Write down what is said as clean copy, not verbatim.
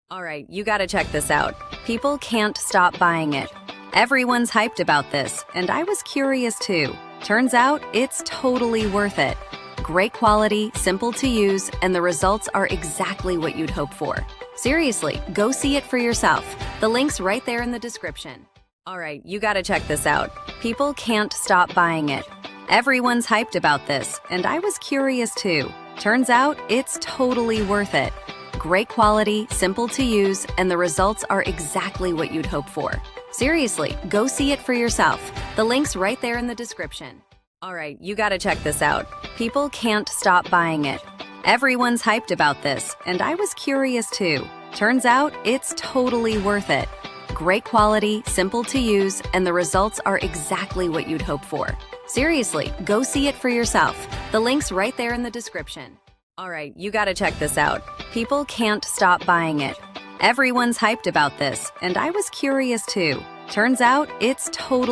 All right, you gotta check this out. People can't stop buying it. Everyone's hyped about this, and I was curious too. Turns out it's totally worth it. Great quality, simple to use, and the results are exactly what you'd hope for. Seriously, go see it for yourself. The link's right there in the description. All right, you gotta check this out. People can't stop buying it. Everyone's hyped about this, and I was curious too. Turns out it's totally worth it. Great quality, simple to use, and the results are exactly what you'd hope for. Seriously, go see it for yourself. The link's right there in the description. All right, you gotta check this out. People can't stop buying it. Everyone's hyped about this, and I was curious too. Turns out it's totally worth it. Great quality, simple to use, and the results are exactly what you'd hope for. Seriously, go see it for yourself. The link's right there in the description. All right, you gotta check this out. People can't stop buying it. Everyone's hyped about this, and I was curious too. Turns out it's totally